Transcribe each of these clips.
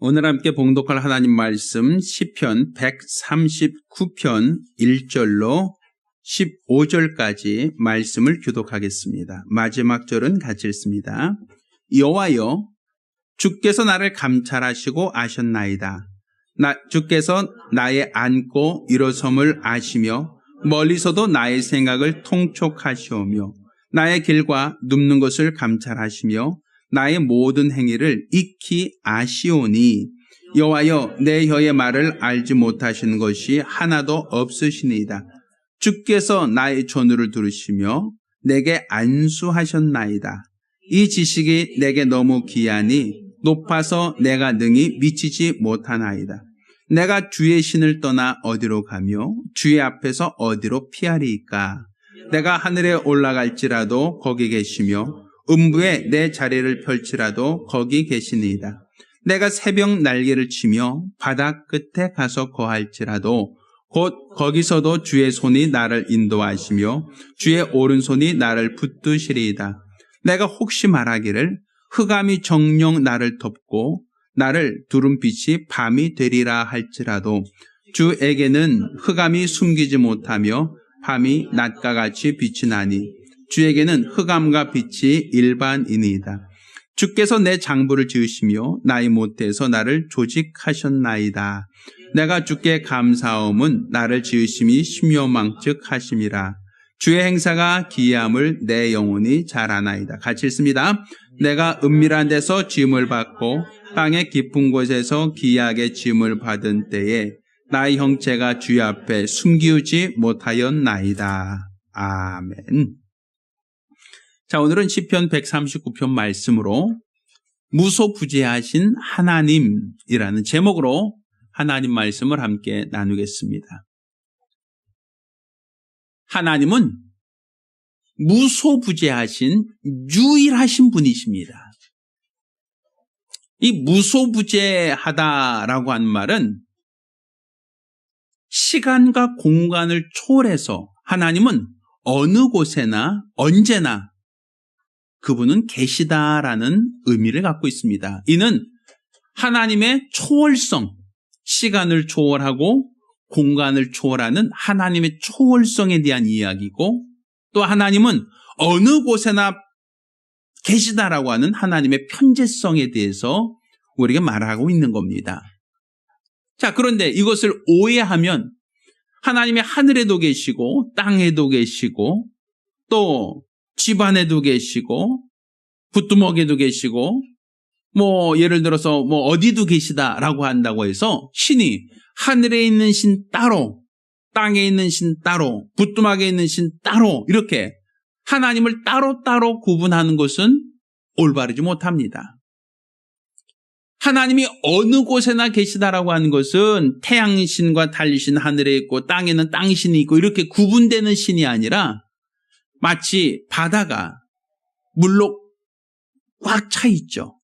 오늘 함께 봉독할 하나님 말씀 시편 139편 1절로 15절까지 말씀을 교독하겠습니다. 마지막 절은 같이 읽습니다. 여호와여, 주께서 나를 감찰하시고 아셨나이다. 주께서 나의 앉고 일어섬을 아시며 멀리서도 나의 생각을 통촉하시오며 나의 길과 눕는 것을 감찰하시며 나의 모든 행위를 익히 아시오니 여호와여, 내 혀의 말을 알지 못하시는 것이 하나도 없으시니이다. 주께서 나의 존우를 들으시며 내게 안수하셨나이다. 이 지식이 내게 너무 귀하니 높아서 내가 능히 미치지 못하나이다. 내가 주의 신을 떠나 어디로 가며 주의 앞에서 어디로 피하리이까? 내가 하늘에 올라갈지라도 거기 계시며 음부에 내 자리를 펼치라도 거기 계시니이다. 내가 새벽 날개를 치며 바다 끝에 가서 거할지라도 곧 거기서도 주의 손이 나를 인도하시며 주의 오른손이 나를 붙드시리이다. 내가 혹시 말하기를 흑암이 정녕 나를 덮고 나를 두른 빛이 밤이 되리라 할지라도 주에게는 흑암이 숨기지 못하며 밤이 낮과 같이 빛이 나니 주에게는 흑암과 빛이 일반이니이다. 주께서 내 장부를 지으시며 나의 모태에서 나를 조직하셨나이다. 내가 주께 감사함은 나를 지으심이 심요망측하심이라. 주의 행사가 기이함을 내 영혼이 잘 아나이다. 같이 읽습니다. 내가 은밀한 데서 지음을 받고 땅의 깊은 곳에서 기이하게 지음을 받은 때에 나의 형체가 주의 앞에 숨기우지 못하였나이다. 아멘. 자, 오늘은 시편 139편 말씀으로 무소부재하신 하나님이라는 제목으로 하나님 말씀을 함께 나누겠습니다. 하나님은 무소부재하신 유일하신 분이십니다. 이 무소부재하다라고 하는 말은 시간과 공간을 초월해서 하나님은 어느 곳에나 언제나 그분은 계시다라는 의미를 갖고 있습니다. 이는 하나님의 초월성, 시간을 초월하고 공간을 초월하는 하나님의 초월성에 대한 이야기고, 또 하나님은 어느 곳에나 계시다라고 하는 하나님의 편재성에 대해서 우리에게 말하고 있는 겁니다. 자, 그런데 이것을 오해하면 하나님이 하늘에도 계시고 땅에도 계시고 또 집안에도 계시고 부뚜막에도 계시고 예를 들어서 어디도 계시다라고 한다고 해서 신이 하늘에 있는 신 따로, 땅에 있는 신 따로, 부뚜막에 있는 신 따로 이렇게 하나님을 따로따로 구분하는 것은 올바르지 못합니다. 하나님이 어느 곳에나 계시다라고 하는 것은 태양신과 달리신 하늘에 있고 땅에는 땅신이 있고 이렇게 구분되는 신이 아니라 마치 바다가 물로 꽉 차 있죠.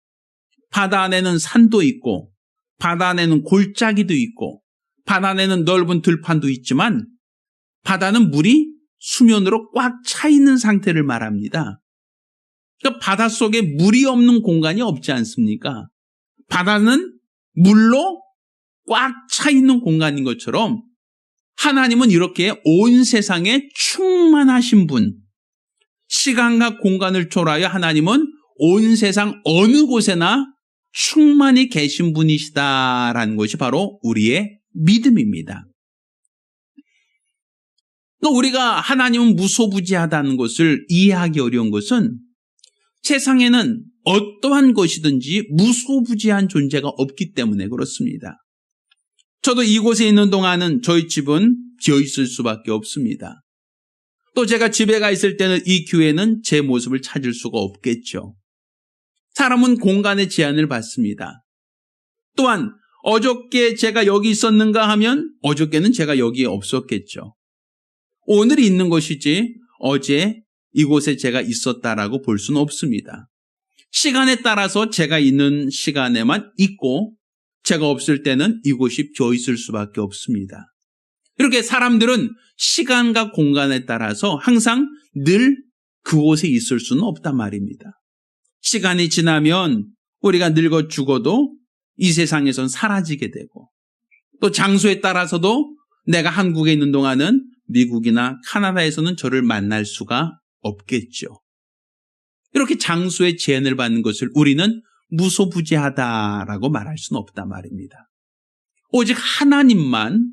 바다 안에는 산도 있고 바다 안에는 골짜기도 있고 바다 안에는 넓은 들판도 있지만 바다는 물이 수면으로 꽉 차 있는 상태를 말합니다. 그러니까 바닷속에 물이 없는 공간이 없지 않습니까? 바다는 물로 꽉 차 있는 공간인 것처럼 하나님은 이렇게 온 세상에 충만하신 분, 시간과 공간을 초월하여 하나님은 온 세상 어느 곳에나 충만히 계신 분이시다라는 것이 바로 우리의 믿음입니다. 우리가 하나님은 무소부재하다는 것을 이해하기 어려운 것은 세상에는 어떠한 것이든지 무소부재한 존재가 없기 때문에 그렇습니다. 저도 이곳에 있는 동안은 저희 집은 비어 있을 수밖에 없습니다. 또 제가 집에 가 있을 때는 이 교회는 제 모습을 찾을 수가 없겠죠. 사람은 공간의 제한을 받습니다. 또한 어저께 제가 여기 있었는가 하면 어저께는 제가 여기에 없었겠죠. 오늘이 있는 것이지 어제 이곳에 제가 있었다라고 볼 수는 없습니다. 시간에 따라서 제가 있는 시간에만 있고 제가 없을 때는 이곳이 비어 있을 수밖에 없습니다. 이렇게 사람들은 시간과 공간에 따라서 항상 늘 그곳에 있을 수는 없단 말입니다. 시간이 지나면 우리가 늙어 죽어도 이 세상에선 사라지게 되고 또 장소에 따라서도 내가 한국에 있는 동안은 미국이나 카나다에서는 저를 만날 수가 없겠죠. 이렇게 장소의 제한을 받는 것을 우리는 무소부지하다라고 말할 수는 없단 말입니다. 오직 하나님만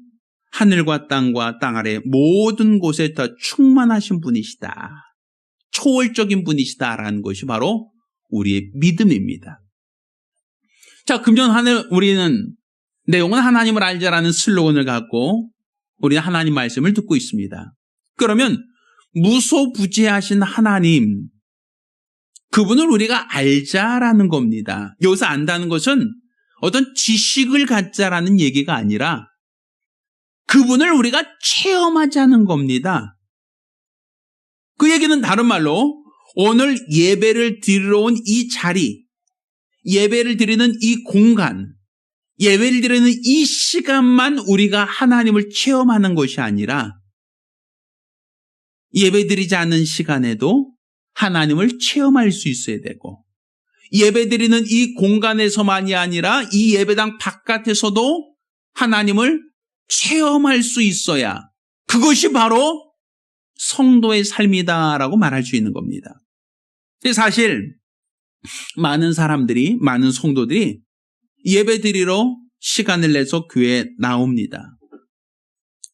하늘과 땅과 땅 아래 모든 곳에 다 충만하신 분이시다. 초월적인 분이시다라는 것이 바로 우리의 믿음입니다. 자, 금년 한 해 우리는 내용은 하나님을 알자라는 슬로건을 갖고 우리는 하나님 말씀을 듣고 있습니다. 그러면 무소부지하신 하나님, 그분을 우리가 알자라는 겁니다. 여기서 안다는 것은 어떤 지식을 갖자라는 얘기가 아니라 그분을 우리가 체험하자는 겁니다. 그 얘기는 다른 말로 오늘 예배를 드리러 온 이 자리, 예배를 드리는 이 공간, 예배를 드리는 이 시간만 우리가 하나님을 체험하는 것이 아니라 예배 드리지 않는 시간에도 하나님을 체험할 수 있어야 되고 예배 드리는 이 공간에서만이 아니라 이 예배당 바깥에서도 하나님을 체험할 수 있어야 그것이 바로 성도의 삶이다라고 말할 수 있는 겁니다. 사실 많은 사람들이, 많은 성도들이 예배 드리러 시간을 내서 교회에 나옵니다.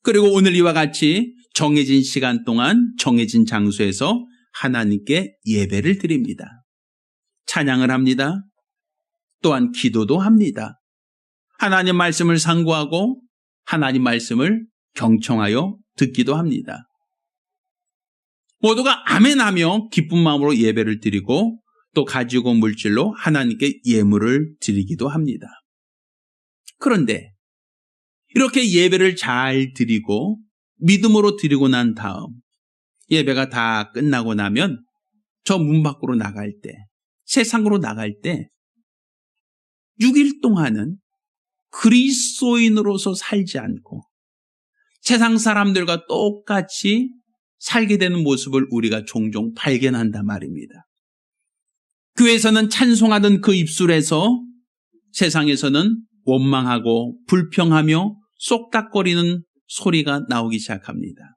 그리고 오늘 이와 같이 정해진 시간 동안 정해진 장소에서 하나님께 예배를 드립니다. 찬양을 합니다. 또한 기도도 합니다. 하나님 말씀을 상고하고 하나님 말씀을 경청하여 듣기도 합니다. 모두가 아멘하며 기쁜 마음으로 예배를 드리고 또 가지고 온 물질로 하나님께 예물을 드리기도 합니다. 그런데 이렇게 예배를 잘 드리고 믿음으로 드리고 난 다음 예배가 다 끝나고 나면 저 문 밖으로 나갈 때, 세상으로 나갈 때 6일 동안은 그리스도인으로서 살지 않고 세상 사람들과 똑같이 살게 되는 모습을 우리가 종종 발견한단 말입니다. 교회에서는 찬송하던 그 입술에서 세상에서는 원망하고 불평하며 쏙닥거리는 소리가 나오기 시작합니다.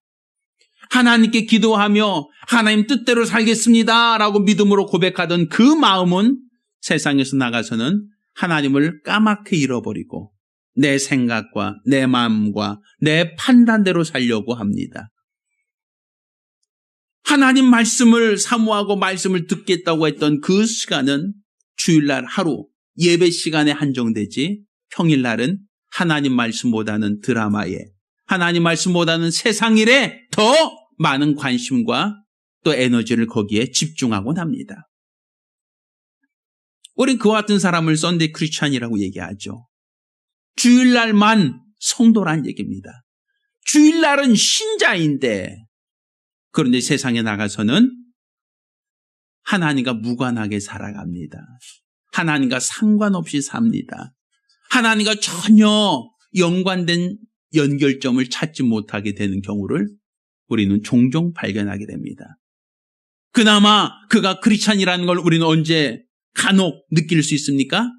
하나님께 기도하며 하나님 뜻대로 살겠습니다 라고 믿음으로 고백하던 그 마음은 세상에서 나가서는 하나님을 까맣게 잃어버리고 내 생각과 내 마음과 내 판단대로 살려고 합니다. 하나님 말씀을 사모하고 말씀을 듣겠다고 했던 그 시간은 주일날 하루 예배 시간에 한정되지 평일날은 하나님 말씀보다는 드라마에 하나님 말씀보다는 세상 일에 더 많은 관심과 또 에너지를 거기에 집중하곤 합니다. 우린 그와 같은 사람을 썬데이 크리스찬이라고 얘기하죠. 주일날만 성도란 얘기입니다. 주일날은 신자인데 그런데 세상에 나가서는 하나님과 무관하게 살아갑니다. 하나님과 상관없이 삽니다. 하나님과 전혀 연관된 연결점을 찾지 못하게 되는 경우를 우리는 종종 발견하게 됩니다. 그나마 그가 크리스찬이라는 걸 우리는 언제 간혹 느낄 수 있습니까?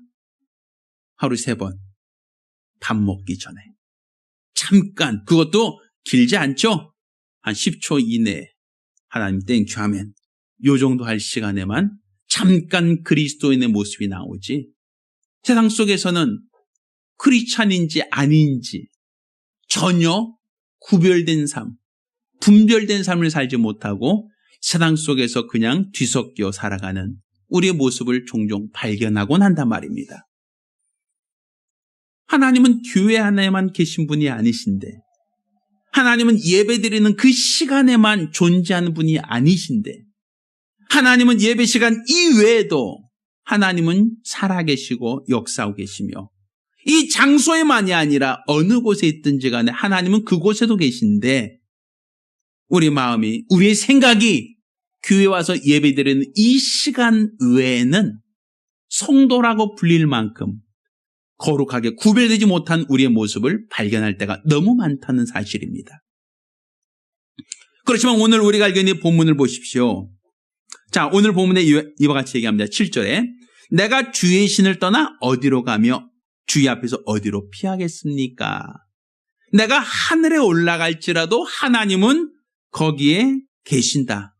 하루 3번 밥 먹기 전에 잠깐, 그것도 길지 않죠? 한 10초 이내에 하나님 땡큐 하면 요 정도 할 시간에만 잠깐 그리스도인의 모습이 나오지 세상 속에서는 크리스찬인지 아닌지 전혀 구별된 삶, 분별된 삶을 살지 못하고 세상 속에서 그냥 뒤섞여 살아가는 우리의 모습을 종종 발견하곤 한단 말입니다. 하나님은 교회 안에만 계신 분이 아니신데 하나님은 예배드리는 그 시간에만 존재하는 분이 아니신데 하나님은 예배 시간 이외에도 하나님은 살아계시고 역사하고 계시며 이 장소에만이 아니라 어느 곳에 있든지 간에 하나님은 그곳에도 계신데 우리 마음이, 우리의 생각이 교회 와서 예배드리는 이 시간 외에는 성도라고 불릴 만큼 거룩하게 구별되지 못한 우리의 모습을 발견할 때가 너무 많다는 사실입니다. 그렇지만 오늘 우리가 알게 된 본문을 보십시오. 자, 오늘 본문에 이와 같이 얘기합니다. 7절에 내가 주의 신을 떠나 어디로 가며 주의 앞에서 어디로 피하겠습니까? 내가 하늘에 올라갈지라도 하나님은 거기에 계신다.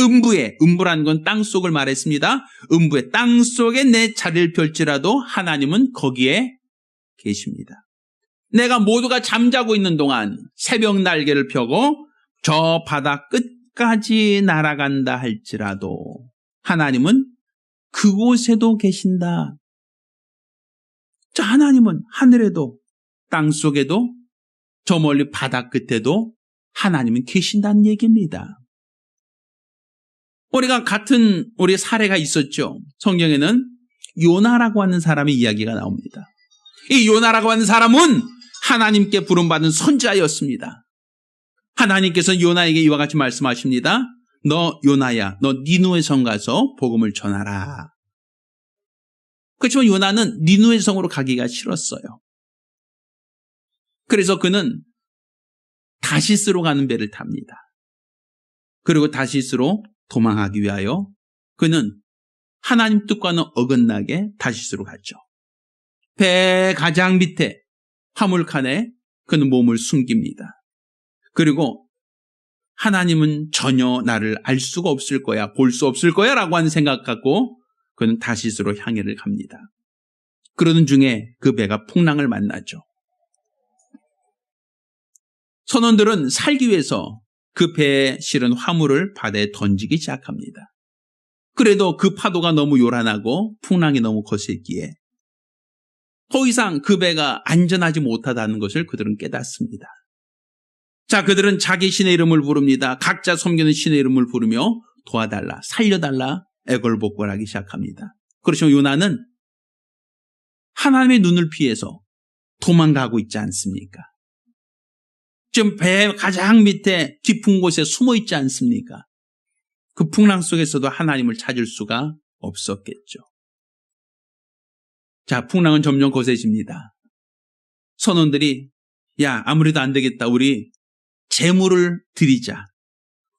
음부라는 건 땅속을 말했습니다. 음부의 땅속에 내 자리를 펼지라도 하나님은 거기에 계십니다. 내가 모두가 잠자고 있는 동안 새벽 날개를 펴고 저 바다 끝까지 날아간다 할지라도 하나님은 그곳에도 계신다. 자, 하나님은 하늘에도 땅속에도 저 멀리 바다 끝에도 하나님은 계신다는 얘기입니다. 우리가 같은 우리 사례가 있었죠. 성경에는 요나라고 하는 사람의 이야기가 나옵니다. 이 요나라고 하는 사람은 하나님께 부름받은 선지자였습니다. 하나님께서 요나에게 이와 같이 말씀하십니다. 너 요나야, 너 니누에 성 가서 복음을 전하라. 그렇지만 요나는 니누에 성으로 가기가 싫었어요. 그래서 그는 다시스로 가는 배를 탑니다. 그리고 다시스로 도망하기 위하여 그는 하나님 뜻과는 어긋나게 다시스로 갔죠. 배 가장 밑에 화물칸에 그는 몸을 숨깁니다. 그리고 하나님은 전혀 나를 알 수가 없을 거야, 볼 수 없을 거야 라고 하는 생각 갖고 그는 다시스로 향해를 갑니다. 그러는 중에 그 배가 풍랑을 만나죠. 선원들은 살기 위해서 그 배에 실은 화물을 바다에 던지기 시작합니다. 그래도 그 파도가 너무 요란하고 풍랑이 너무 거셌기에 더 이상 그 배가 안전하지 못하다는 것을 그들은 깨닫습니다. 자, 그들은 자기 신의 이름을 부릅니다. 각자 섬기는 신의 이름을 부르며 도와달라, 살려달라 애걸복걸하기 시작합니다. 그렇지만 요나는 하나님의 눈을 피해서 도망가고 있지 않습니까? 지금 배 가장 밑에 깊은 곳에 숨어 있지 않습니까? 그 풍랑 속에서도 하나님을 찾을 수가 없었겠죠. 자, 풍랑은 점점 거세집니다. 선원들이 야, 아무래도 안 되겠다. 우리 제물을 드리자.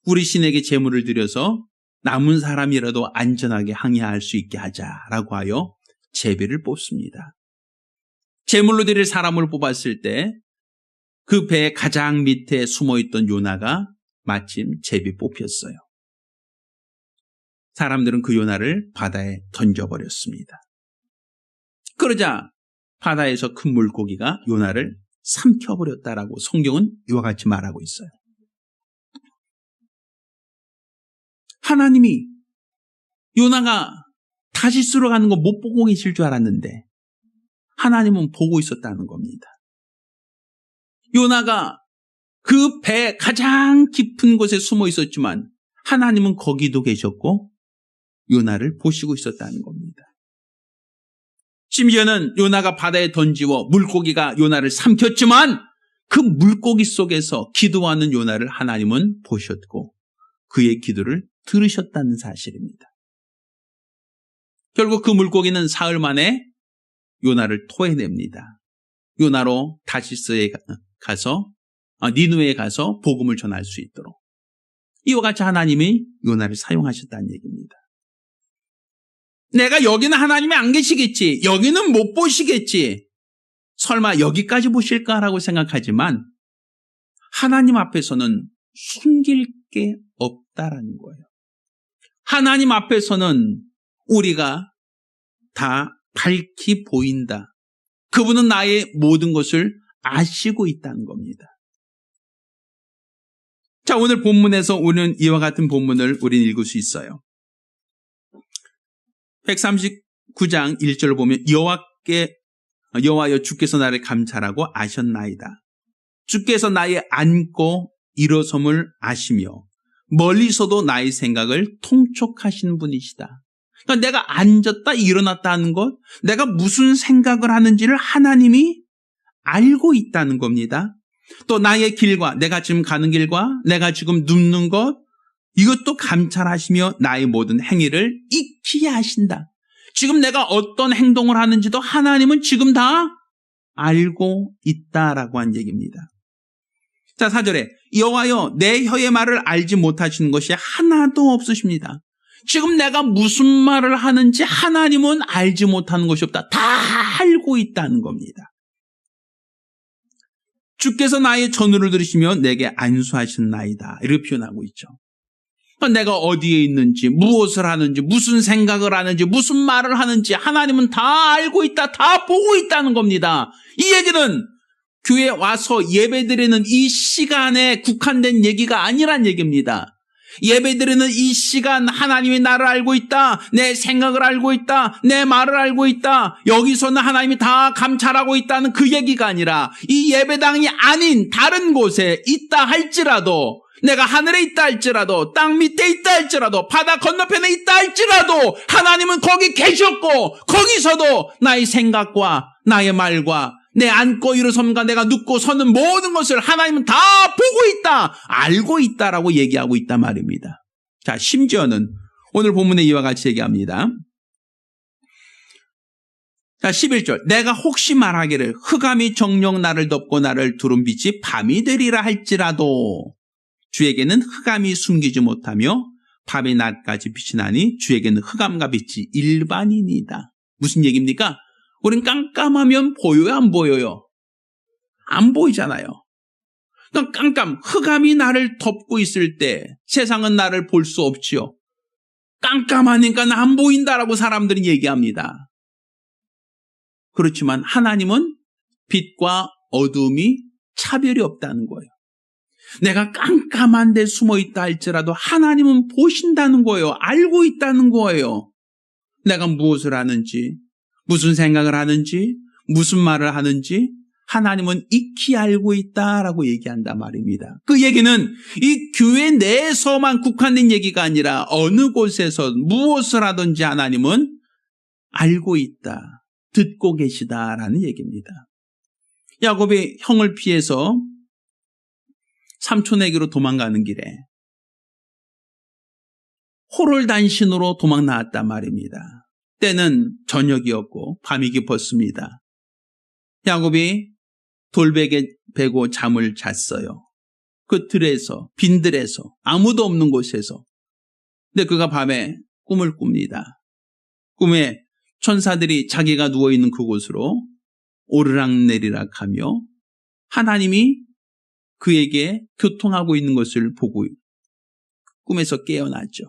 우리 신에게 제물을 드려서 남은 사람이라도 안전하게 항해할 수 있게 하자라고 하여 제비를 뽑습니다. 제물로 드릴 사람을 뽑았을 때 그 배의 가장 밑에 숨어있던 요나가 마침 제비 뽑혔어요. 사람들은 그 요나를 바다에 던져버렸습니다. 그러자 바다에서 큰 물고기가 요나를 삼켜버렸다라고 성경은 이와 같이 말하고 있어요. 하나님이 요나가 다시스로 가는 거 못 보고 계실 줄 알았는데 하나님은 보고 있었다는 겁니다. 요나가 그 배 가장 깊은 곳에 숨어 있었지만 하나님은 거기도 계셨고 요나를 보시고 있었다는 겁니다. 심지어는 요나가 바다에 던지워 물고기가 요나를 삼켰지만 그 물고기 속에서 기도하는 요나를 하나님은 보셨고 그의 기도를 들으셨다는 사실입니다. 결국 그 물고기는 사흘 만에 요나를 토해냅니다. 요나로 다시스에 가서 니누에 가서 복음을 전할 수 있도록 이와 같이 하나님이 요나를 사용하셨다는 얘기입니다. 내가 여기는 하나님이 안 계시겠지, 여기는 못 보시겠지, 설마 여기까지 보실까라고 생각하지만 하나님 앞에서는 숨길 게 없다라는 거예요. 하나님 앞에서는 우리가 다 밝히 보인다. 그분은 나의 모든 것을 아시고 있다는 겁니다. 자, 오늘 본문에서 우리는 이와 같은 본문을 우리는 읽을 수 있어요. 139장 1절을 보면 여호와여 주께서 나를 감찰하고 아셨나이다. 주께서 나의 앉고 일어섬을 아시며 멀리서도 나의 생각을 통촉하신 분이시다. 그러니까 내가 앉았다 일어났다 하는 것, 내가 무슨 생각을 하는지를 하나님이 알고 있다는 겁니다. 또 나의 길과 내가 지금 가는 길과 내가 지금 눕는 것, 이것도 감찰하시며 나의 모든 행위를 익히게 하신다. 지금 내가 어떤 행동을 하는지도 하나님은 지금 다 알고 있다라고 한 얘기입니다. 자, 4절에 여호와여 내 혀의 말을 알지 못하시는 것이 하나도 없으십니다. 지금 내가 무슨 말을 하는지 하나님은 알지 못하는 것이 없다. 다 알고 있다는 겁니다. 주께서 나의 전우를 들으시며 내게 안수하셨나이다. 이렇게 표현하고 있죠. 내가 어디에 있는지, 무엇을 하는지, 무슨 생각을 하는지, 무슨 말을 하는지 하나님은 다 알고 있다, 다 보고 있다는 겁니다. 이 얘기는 교회에 와서 예배드리는 이 시간에 국한된 얘기가 아니란 얘기입니다. 예배드리는 이 시간 하나님이 나를 알고 있다, 내 생각을 알고 있다, 내 말을 알고 있다, 여기서는 하나님이 다 감찰하고 있다는 그 얘기가 아니라 이 예배당이 아닌 다른 곳에 있다 할지라도, 내가 하늘에 있다 할지라도, 땅 밑에 있다 할지라도, 바다 건너편에 있다 할지라도 하나님은 거기 계셨고 거기서도 나의 생각과 나의 말과 내 앉고 일어섬과 내가 눕고 서는 모든 것을 하나님은 다 보고 있다, 알고 있다라고 얘기하고 있단 말입니다. 자, 심지어는 오늘 본문에 이와 같이 얘기합니다. 자, 11절. 내가 혹시 말하기를 흑암이 정녕 나를 덮고 나를 두른 빛이 밤이 되리라 할지라도 주에게는 흑암이 숨기지 못하며 밤이 낮까지 빛이 나니 주에게는 흑암과 빛이 일반이니이다. 무슨 얘기입니까? 우린 깜깜하면 보여요, 안 보여요? 안 보이잖아요. 그러니까 흑암이 나를 덮고 있을 때 세상은 나를 볼 수 없지요. 깜깜하니까 안 보인다라고 사람들이 얘기합니다. 그렇지만 하나님은 빛과 어둠이 차별이 없다는 거예요. 내가 깜깜한 데 숨어 있다 할지라도 하나님은 보신다는 거예요. 알고 있다는 거예요. 내가 무엇을 하는지, 무슨 생각을 하는지, 무슨 말을 하는지 하나님은 익히 알고 있다라고 얘기한단 말입니다. 그 얘기는 이 교회 내에서만 국한된 얘기가 아니라 어느 곳에서 무엇을 하든지 하나님은 알고 있다, 듣고 계시다라는 얘기입니다. 야곱이 형을 피해서 삼촌에게로 도망가는 길에 호롤단신으로 도망 나왔단 말입니다. 때는 저녁이었고 밤이 깊었습니다. 야곱이 돌베개 베고 잠을 잤어요. 그 들에서, 빈들에서, 아무도 없는 곳에서. 근데 그가 밤에 꿈을 꿉니다. 꿈에 천사들이 자기가 누워있는 그곳으로 오르락내리락 하며 하나님이 그에게 교통하고 있는 것을 보고 꿈에서 깨어났죠.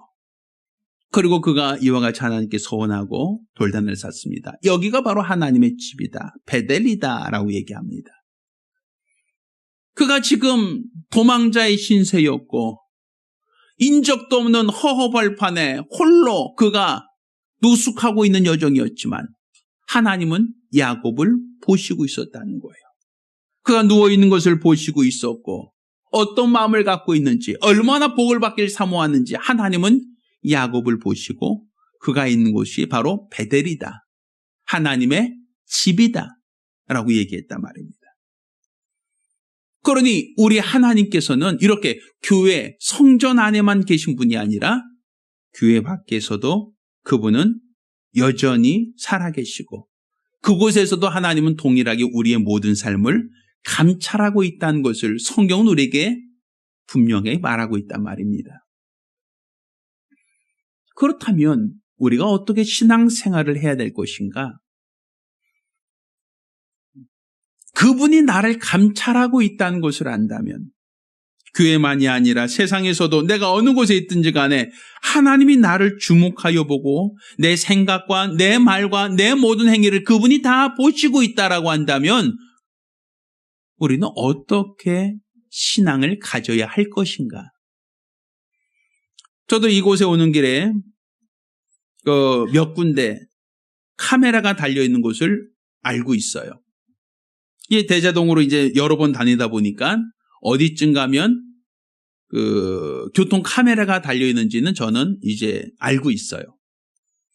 그리고 그가 이와 같이 하나님께 서원하고 돌단을 쌌습니다. 여기가 바로 하나님의 집이다, 베델이다라고 얘기합니다. 그가 지금 도망자의 신세였고 인적도 없는 허허벌판에 홀로 그가 노숙하고 있는 여정이었지만 하나님은 야곱을 보시고 있었다는 거예요. 그가 누워있는 것을 보시고 있었고 어떤 마음을 갖고 있는지, 얼마나 복을 받길 사모하는지 하나님은 야곱을 보시고 그가 있는 곳이 바로 베델이다, 하나님의 집이다 라고 얘기했단 말입니다. 그러니 우리 하나님께서는 이렇게 교회 성전 안에만 계신 분이 아니라 교회 밖에서도 그분은 여전히 살아계시고 그곳에서도 하나님은 동일하게 우리의 모든 삶을 감찰하고 있다는 것을 성경은 우리에게 분명히 말하고 있단 말입니다. 그렇다면 우리가 어떻게 신앙생활을 해야 될 것인가? 그분이 나를 감찰하고 있다는 것을 안다면 교회만이 아니라 세상에서도 내가 어느 곳에 있든지 간에 하나님이 나를 주목하여 보고 내 생각과 내 말과 내 모든 행위를 그분이 다 보시고 있다라고 한다면 우리는 어떻게 신앙을 가져야 할 것인가? 저도 이곳에 오는 길에 몇 군데 카메라가 달려있는 곳을 알고 있어요. 이 대자동으로 이제 여러 번 다니다 보니까 어디쯤 가면 교통 카메라가 달려있는지는 저는 이제 알고 있어요.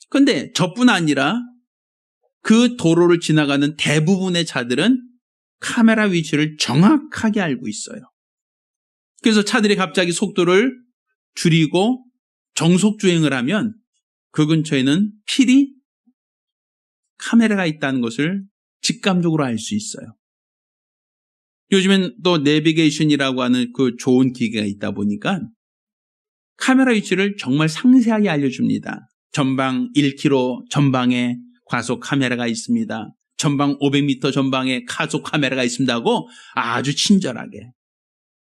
근데 저뿐 아니라 그 도로를 지나가는 대부분의 차들은 카메라 위치를 정확하게 알고 있어요. 그래서 차들이 갑자기 속도를 줄이고 정속주행을 하면 그 근처에는 필히 카메라가 있다는 것을 직감적으로 알 수 있어요. 요즘엔 또 내비게이션이라고 하는 그 좋은 기계가 있다 보니까 카메라 위치를 정말 상세하게 알려줍니다. 전방 1km 전방에 과속 카메라가 있습니다. 전방 500m 전방에 가속 카메라가 있습니다 하고 아주 친절하게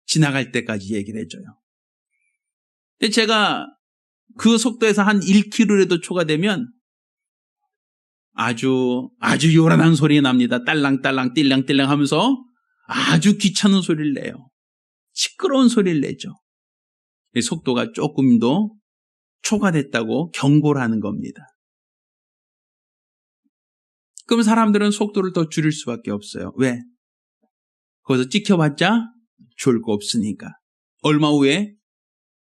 지나갈 때까지 얘기를 해줘요. 근데 제가 그 속도에서 한 1km라도 초과되면 아주 요란한 소리가 납니다. 딸랑딸랑 띨랑띨랑 하면서 아주 귀찮은 소리를 내요. 시끄러운 소리를 내죠. 속도가 조금 더 초과됐다고 경고를 하는 겁니다. 그럼 사람들은 속도를 더 줄일 수밖에 없어요. 왜? 거기서 찍혀봤자 좋을 거 없으니까. 얼마 후에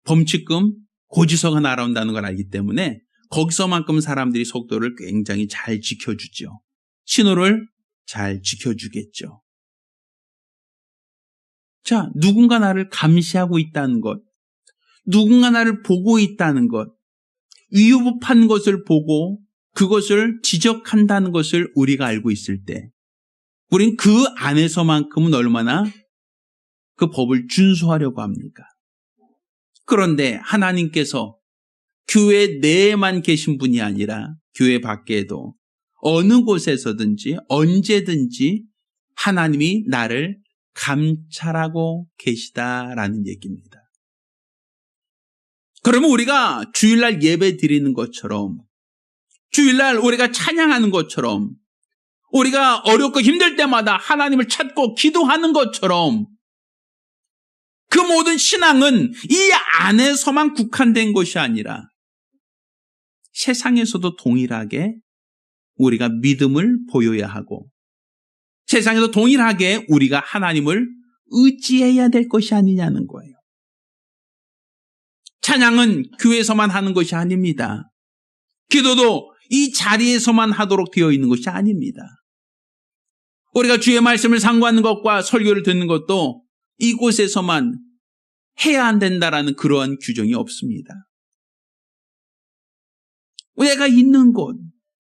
범칙금 고지서가 날아온다는 걸 알기 때문에 거기서만큼 사람들이 속도를 굉장히 잘 지켜주죠. 신호를 잘 지켜주겠죠. 자, 누군가 나를 감시하고 있다는 것, 누군가 나를 보고 있다는 것, 위협한 것을 보고 그것을 지적한다는 것을 우리가 알고 있을 때 우린 그 안에서만큼은 얼마나 그 법을 준수하려고 합니까? 그런데 하나님께서 교회 내에만 계신 분이 아니라 교회 밖에도 어느 곳에서든지 언제든지 하나님이 나를 감찰하고 계시다라는 얘기입니다. 그러면 우리가 주일날 예배 드리는 것처럼, 주일날 우리가 찬양하는 것처럼, 우리가 어렵고 힘들 때마다 하나님을 찾고 기도하는 것처럼 그 모든 신앙은 이 안에서만 국한된 것이 아니라 세상에서도 동일하게 우리가 믿음을 보여야 하고 세상에서 동일하게 우리가 하나님을 의지해야 될 것이 아니냐는 거예요. 찬양은 교회에서만 하는 것이 아닙니다. 기도도 이 자리에서만 하도록 되어 있는 것이 아닙니다. 우리가 주의 말씀을 상고하는 것과 설교를 듣는 것도 이곳에서만 해야 안 된다라는 그러한 규정이 없습니다. 내가 있는 곳,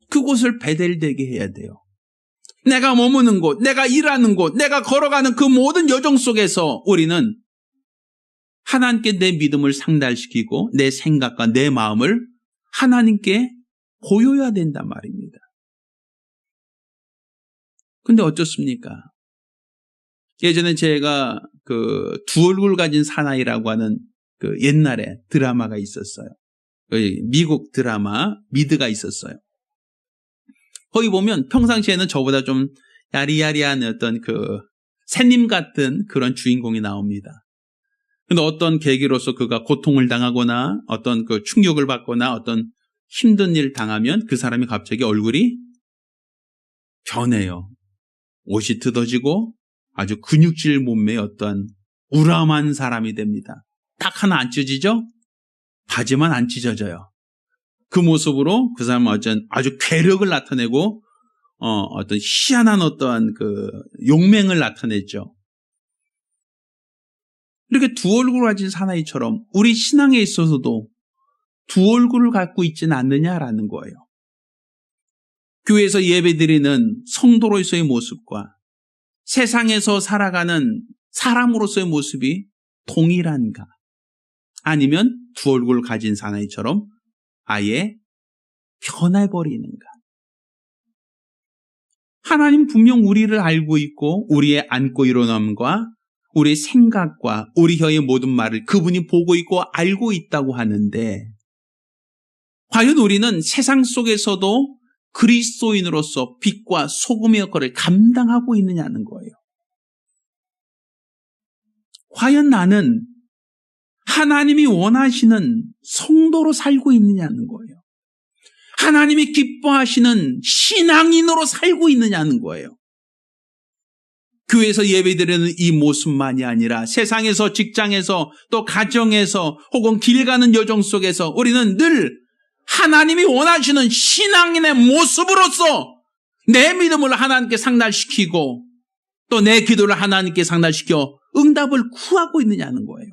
그곳을 베델되게 해야 돼요. 내가 머무는 곳, 내가 일하는 곳, 내가 걸어가는 그 모든 여정 속에서 우리는 하나님께 내 믿음을 상달시키고 내 생각과 내 마음을 하나님께 보여야 된단 말입니다. 근데 어떻습니까? 예전에 제가 그 두 얼굴 가진 사나이라고 하는 그 옛날에 드라마가 있었어요. 미국 드라마 미드가 있었어요. 거기 보면 평상시에는 저보다 좀 야리야리한 어떤 그 새님 같은 그런 주인공이 나옵니다. 근데 어떤 계기로서 그가 고통을 당하거나 어떤 그 충격을 받거나 어떤 힘든 일을 당하면 그 사람이 갑자기 얼굴이 변해요. 옷이 뜯어지고 아주 근육질 몸매의 어떤 우람한 사람이 됩니다. 딱 하나 안 찢어지죠? 바지만 안 찢어져요. 그 모습으로 그 사람은 아주 괴력을 나타내고 어떤 희한한 어떠한 그 용맹을 나타냈죠. 이렇게 두 얼굴을 가진 사나이처럼 우리 신앙에 있어서도 두 얼굴을 갖고 있지는 않느냐라는 거예요. 교회에서 예배드리는 성도로서의 모습과 세상에서 살아가는 사람으로서의 모습이 동일한가? 아니면 두 얼굴을 가진 사나이처럼 아예 변해버리는가? 하나님 분명 우리를 알고 있고 우리의 안고 일어남과 우리의 생각과 우리 혀의 모든 말을 그분이 보고 있고 알고 있다고 하는데 과연 우리는 세상 속에서도 그리스도인으로서 빛과 소금의 역할을 감당하고 있느냐는 거예요. 과연 나는 하나님이 원하시는 성도로 살고 있느냐는 거예요. 하나님이 기뻐하시는 신앙인으로 살고 있느냐는 거예요. 교회에서 예배드리는 이 모습만이 아니라 세상에서, 직장에서, 또 가정에서 혹은 길 가는 여정 속에서 우리는 늘 하나님이 원하시는 신앙인의 모습으로서 내 믿음을 하나님께 상달시키고 또 내 기도를 하나님께 상달시켜 응답을 구하고 있느냐는 거예요.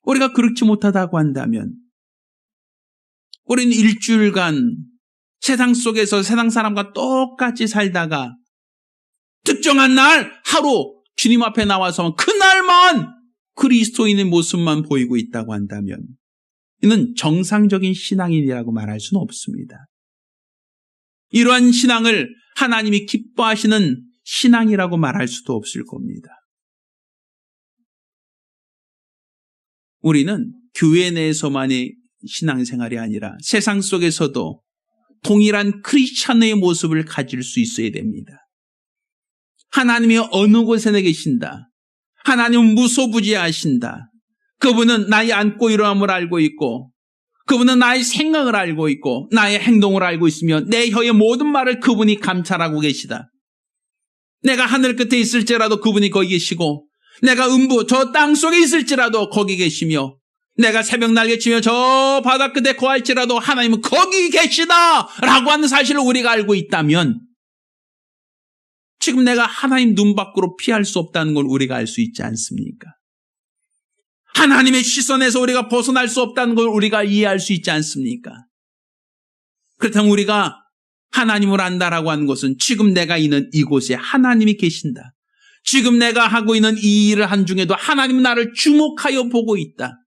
우리가 그렇지 못하다고 한다면 우리는 일주일간 세상 속에서 세상 사람과 똑같이 살다가 특정한 날 하루 주님 앞에 나와서 그날만 그리스도인의 모습만 보이고 있다고 한다면 이는 정상적인 신앙인이라고 말할 수는 없습니다. 이러한 신앙을 하나님이 기뻐하시는 신앙이라고 말할 수도 없을 겁니다. 우리는 교회 내에서만의 신앙생활이 아니라 세상 속에서도 동일한 크리스찬의 모습을 가질 수 있어야 됩니다. 하나님이 어느 곳에 계신다. 하나님은 무소부지하신다. 그분은 나의 앉고 일어남을 알고 있고 그분은 나의 생각을 알고 있고 나의 행동을 알고 있으며 내 혀의 모든 말을 그분이 감찰하고 계시다. 내가 하늘 끝에 있을지라도 그분이 거기 계시고 내가 음부 저 땅속에 있을지라도 거기 계시며 내가 새벽 날개치며 저 바다 끝에 거할지라도 하나님은 거기 계시다라고 하는 사실을 우리가 알고 있다면 지금 내가 하나님 눈 밖으로 피할 수 없다는 걸 우리가 알 수 있지 않습니까? 하나님의 시선에서 우리가 벗어날 수 없다는 걸 우리가 이해할 수 있지 않습니까? 그렇다면 우리가 하나님을 안다라고 하는 것은 지금 내가 있는 이곳에 하나님이 계신다. 지금 내가 하고 있는 이 일을 한 중에도 하나님은 나를 주목하여 보고 있다.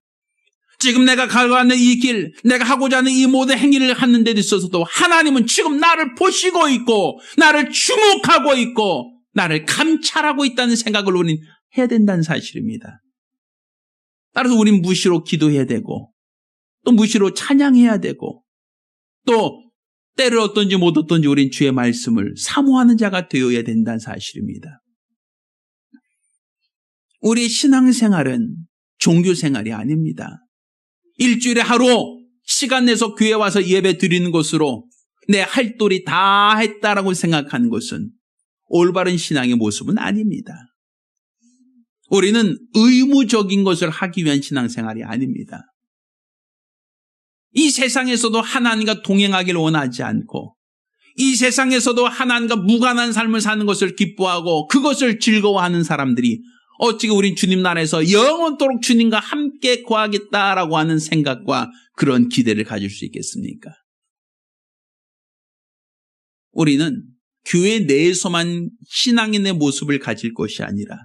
지금 내가 가고가는 이 길, 내가 하고자 하는 이 모든 행위를 하는 데 있어서도 하나님은 지금 나를 보시고 있고 나를 주목하고 있고 나를 감찰하고 있다는 생각을 우리는 해야 된다는 사실입니다. 따라서 우리는 무시로 기도해야 되고 또 무시로 찬양해야 되고 또 때를 어떤지 못 어떤지 우린 주의 말씀을 사모하는 자가 되어야 된다는 사실입니다. 우리의 신앙생활은 종교생활이 아닙니다. 일주일에 하루 시간 내서 교회 와서 예배 드리는 것으로 내 할도리 다 했다라고 생각하는 것은 올바른 신앙의 모습은 아닙니다. 우리는 의무적인 것을 하기 위한 신앙생활이 아닙니다. 이 세상에서도 하나님과 동행하기를 원하지 않고 이 세상에서도 하나님과 무관한 삶을 사는 것을 기뻐하고 그것을 즐거워하는 사람들이 어찌게 우린 주님 나라에서 영원토록 주님과 함께 거하겠다라고 하는 생각과 그런 기대를 가질 수 있겠습니까? 우리는 교회 내에서만 신앙인의 모습을 가질 것이 아니라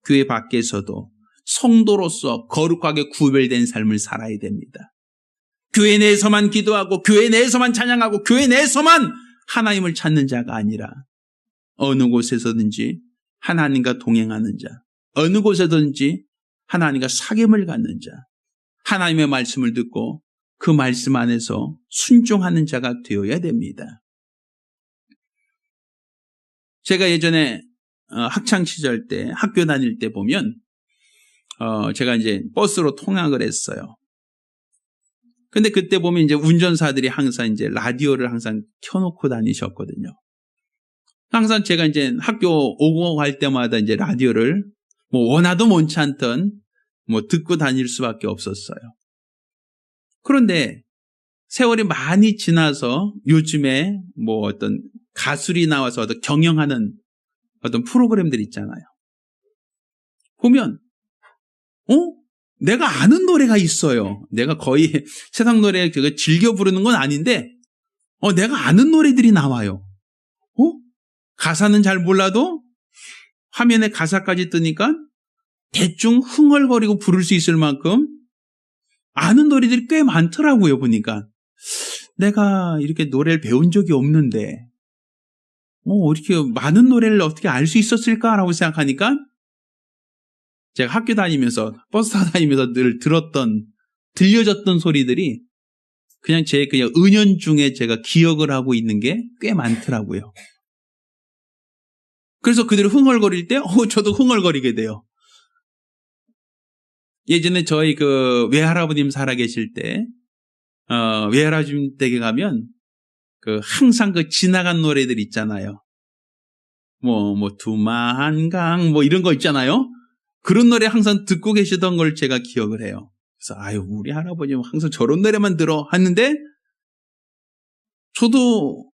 교회 밖에서도 성도로서 거룩하게 구별된 삶을 살아야 됩니다. 교회 내에서만 기도하고 교회 내에서만 찬양하고 교회 내에서만 하나님을 찾는 자가 아니라 어느 곳에서든지 하나님과 동행하는 자, 어느 곳에든지 하나님과 사귐을 갖는 자, 하나님의 말씀을 듣고 그 말씀 안에서 순종하는 자가 되어야 됩니다. 제가 예전에 학창 시절 때 학교 다닐 때 보면 제가 이제 버스로 통학을 했어요. 근데 그때 보면 이제 운전사들이 항상 이제 라디오를 항상 켜놓고 다니셨거든요. 항상 제가 이제 학교 오고 갈 때마다 이제 라디오를 뭐 원하도 원치 않던 뭐 듣고 다닐 수밖에 없었어요. 그런데 세월이 많이 지나서 요즘에 뭐 어떤 가수들이 나와서 어떤 경영하는 어떤 프로그램들 있잖아요. 보면 내가 아는 노래가 있어요. 내가 거의 세상 노래 그거 즐겨 부르는 건 아닌데 내가 아는 노래들이 나와요. 가사는 잘 몰라도 화면에 가사까지 뜨니까 대충 흥얼거리고 부를 수 있을 만큼 아는 노래들이 꽤 많더라고요. 보니까 내가 이렇게 노래를 배운 적이 없는데 이렇게 많은 노래를 어떻게 알 수 있었을까라고 생각하니까 제가 학교 다니면서 버스 타고 다니면서 늘 들려졌던 소리들이 그냥 은연중에 제가 기억을 하고 있는 게 꽤 많더라고요. 그래서 그들이 흥얼거릴 때 저도 흥얼거리게 돼요. 예전에 저희 그 외할아버님 살아계실 때 외할아버님 댁에 가면 항상 지나간 노래들 있잖아요. 두만강 이런 거 있잖아요. 그런 노래 항상 듣고 계시던 걸 제가 기억을 해요. 그래서 우리 할아버님 항상 저런 노래만 들어 하는데 저도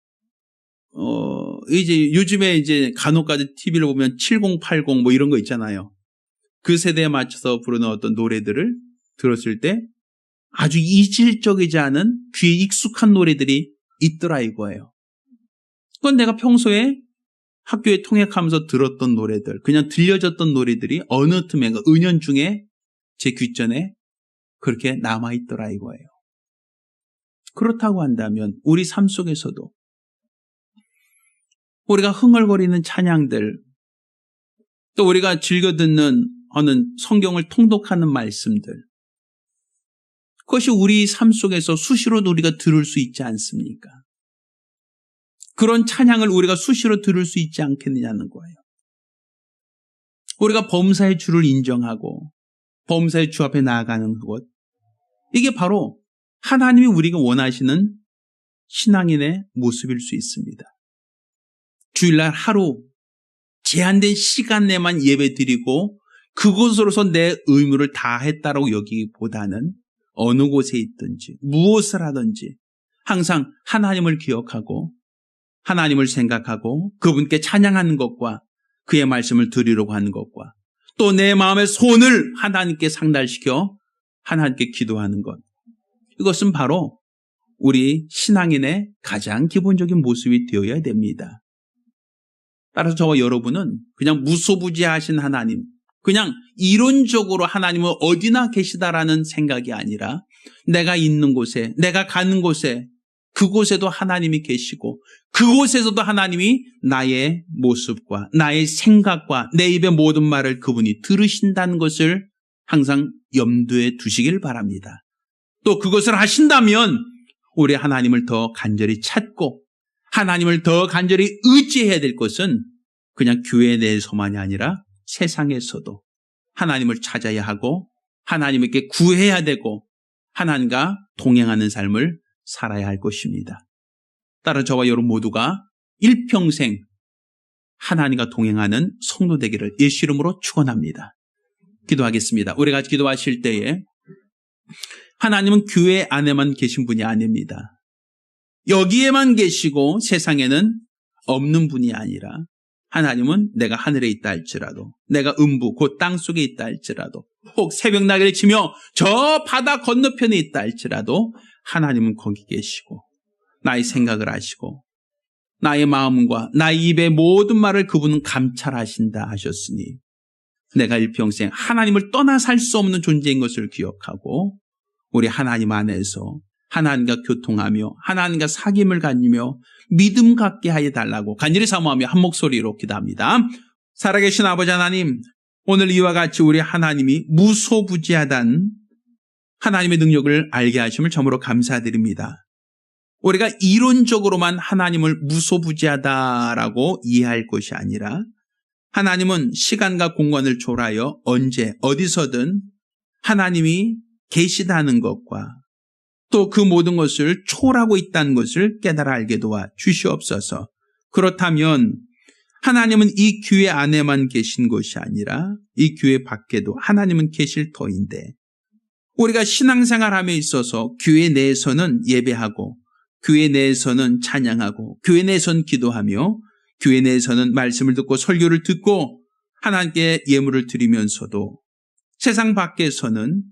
이제 요즘에 이제 간혹가다 TV를 보면 7080 이런 거 있잖아요. 그 세대에 맞춰서 부르는 어떤 노래들을 들었을 때 아주 이질적이지 않은 귀에 익숙한 노래들이 있더라 이거예요. 그건 내가 평소에 학교에 통역하면서 들었던 노래들, 그냥 들려졌던 노래들이 어느 틈에 은연중에 제 귓전에 그렇게 남아있더라 이거예요. 그렇다고 한다면 우리 삶 속에서도 우리가 흥얼거리는 찬양들, 또 우리가 즐겨 듣는 하는 성경을 통독하는 말씀들, 그것이 우리 삶 속에서 수시로 우리가 들을 수 있지 않습니까? 그런 찬양을 우리가 수시로 들을 수 있지 않겠느냐는 거예요. 우리가 범사의 주를 인정하고 범사의 주 앞에 나아가는 것, 이게 바로 하나님이 우리가 원하시는 신앙인의 모습일 수 있습니다. 주일날 하루 제한된 시간 내만 예배 드리고 그곳으로서 내 의무를 다했다라고 여기기보다는 어느 곳에 있든지 무엇을 하든지 항상 하나님을 기억하고 하나님을 생각하고 그분께 찬양하는 것과 그의 말씀을 드리려고 하는 것과 또 내 마음의 손을 하나님께 상달시켜 하나님께 기도하는 것, 이것은 바로 우리 신앙인의 가장 기본적인 모습이 되어야 됩니다. 따라서 저와 여러분은 그냥 무소부지하신 하나님, 그냥 이론적으로 하나님은 어디나 계시다라는 생각이 아니라 내가 있는 곳에, 내가 가는 곳에, 그곳에도 하나님이 계시고 그곳에서도 하나님이 나의 모습과 나의 생각과 내 입의 모든 말을 그분이 들으신다는 것을 항상 염두에 두시길 바랍니다. 또 그것을 하신다면 우리 하나님을 더 간절히 찾고 하나님을 더 간절히 의지해야 될 것은 그냥 교회 내에서만이 아니라 세상에서도 하나님을 찾아야 하고 하나님께 구해야 되고 하나님과 동행하는 삶을 살아야 할 것입니다. 따라 저와 여러분 모두가 일평생 하나님과 동행하는 성도 되기를 예수 이름으로 축원합니다. 기도하겠습니다. 우리가 기도하실 때에 하나님은 교회 안에만 계신 분이 아닙니다. 여기에만 계시고 세상에는 없는 분이 아니라 하나님은 내가 하늘에 있다 할지라도 내가 음부 곧 땅속에 있다 할지라도 혹 새벽 날개를 치며 저 바다 건너편에 있다 할지라도 하나님은 거기 계시고 나의 생각을 아시고 나의 마음과 나의 입의 모든 말을 그분은 감찰하신다 하셨으니 내가 일평생 하나님을 떠나 살 수 없는 존재인 것을 기억하고 우리 하나님 안에서 하나님과 교통하며 하나님과 사귐을 가지며 믿음 갖게 하여 달라고 간절히 사모하며 한 목소리로 기도합니다. 살아계신 아버지 하나님, 오늘 이와 같이 우리 하나님이 무소부지하다는 하나님의 능력을 알게 하심을 참으로 감사드립니다. 우리가 이론적으로만 하나님을 무소부지하다라고 이해할 것이 아니라 하나님은 시간과 공간을 초월하여 언제 어디서든 하나님이 계시다는 것과 또 그 모든 것을 초월하고 있다는 것을 깨달아 알게 도와 주시옵소서. 그렇다면 하나님은 이 교회 안에만 계신 것이 아니라 이 교회 밖에도 하나님은 계실 터인데 우리가 신앙생활함에 있어서 교회 내에서는 예배하고 교회 내에서는 찬양하고 교회 내에서는 기도하며 교회 내에서는 말씀을 듣고 설교를 듣고 하나님께 예물을 드리면서도 세상 밖에서는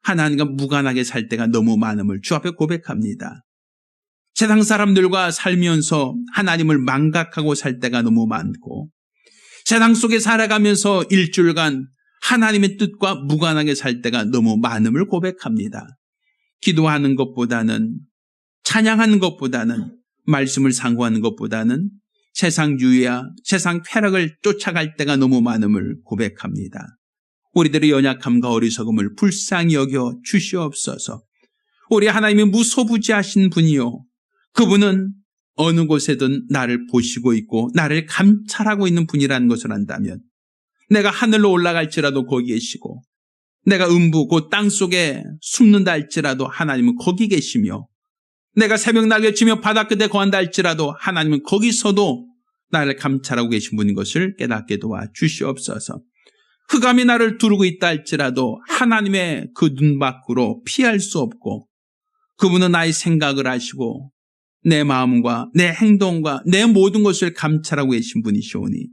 하나님과 무관하게 살 때가 너무 많음을 주 앞에 고백합니다. 세상 사람들과 살면서 하나님을 망각하고 살 때가 너무 많고 세상 속에 살아가면서 일주일간 하나님의 뜻과 무관하게 살 때가 너무 많음을 고백합니다. 기도하는 것보다는 찬양하는 것보다는 말씀을 상고하는 것보다는 세상 유의와 세상 쾌락을 쫓아갈 때가 너무 많음을 고백합니다. 우리들의 연약함과 어리석음을 불쌍히 여겨 주시옵소서. 우리 하나님이 무소부지하신 분이요 그분은 어느 곳에든 나를 보시고 있고 나를 감찰하고 있는 분이라는 것을 안다면 내가 하늘로 올라갈지라도 거기 계시고 내가 음부 곧 땅속에 숨는다 할지라도 하나님은 거기 계시며 내가 새벽 날개 치며 바다 끝에 거한다 할지라도 하나님은 거기서도 나를 감찰하고 계신 분인 것을 깨닫게 도와 주시옵소서. 흑암이 나를 두르고 있다 할지라도 하나님의 그 눈 밖으로 피할 수 없고 그분은 나의 생각을 아시고 내 마음과 내 행동과 내 모든 것을 감찰하고 계신 분이시오니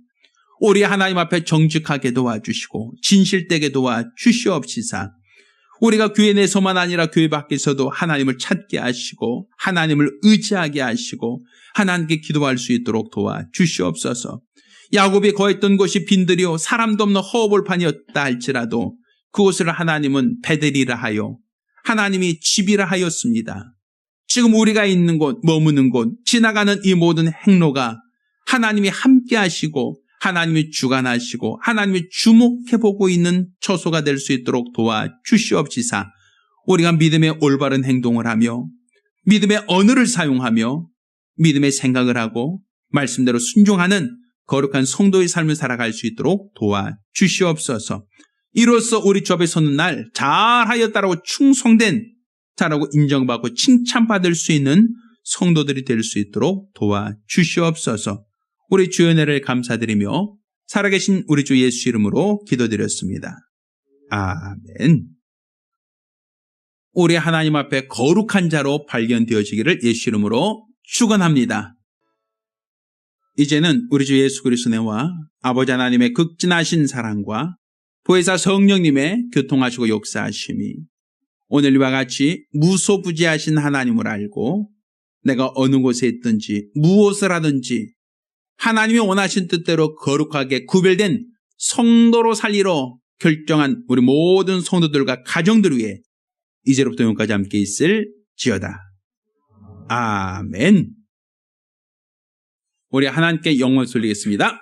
우리 하나님 앞에 정직하게 도와주시고 진실되게 도와주시옵시사 우리가 교회 내에서만 아니라 교회 밖에서도 하나님을 찾게 하시고 하나님을 의지하게 하시고 하나님께 기도할 수 있도록 도와주시옵소서. 야곱이 거했던 곳이 빈들이요 사람도 없는 허허벌판이었다 할지라도 그곳을 하나님은 베델이라 하여 하나님이 집이라 하였습니다. 지금 우리가 있는 곳, 머무는 곳, 지나가는 이 모든 행로가 하나님이 함께 하시고 하나님이 주관하시고 하나님이 주목해보고 있는 처소가 될 수 있도록 도와주시옵시사. 우리가 믿음의 올바른 행동을 하며 믿음의 언어를 사용하며 믿음의 생각을 하고 말씀대로 순종하는 거룩한 성도의 삶을 살아갈 수 있도록 도와주시옵소서. 이로써 우리 주 앞에 서는 날 잘하였다라고 충성된 잘하고 인정받고 칭찬받을 수 있는 성도들이 될 수 있도록 도와주시옵소서. 우리 주의 은혜를 감사드리며 살아계신 우리 주 예수 이름으로 기도드렸습니다. 아멘. 우리 하나님 앞에 거룩한 자로 발견되어지기를 예수 이름으로 축원합니다. 이제는 우리 주 예수 그리스도의 은혜와 아버지 하나님의 극진하신 사랑과 보혜사 성령님의 교통하시고 역사하심이 오늘 이와 같이 무소부지하신 하나님을 알고 내가 어느 곳에 있든지 무엇을 하든지 하나님이 원하신 뜻대로 거룩하게 구별된 성도로 살리러 결정한 우리 모든 성도들과 가정들 위해 이제로부터 영원까지 함께 있을지어다. 아멘. 우리 하나님께 영광 돌리겠습니다.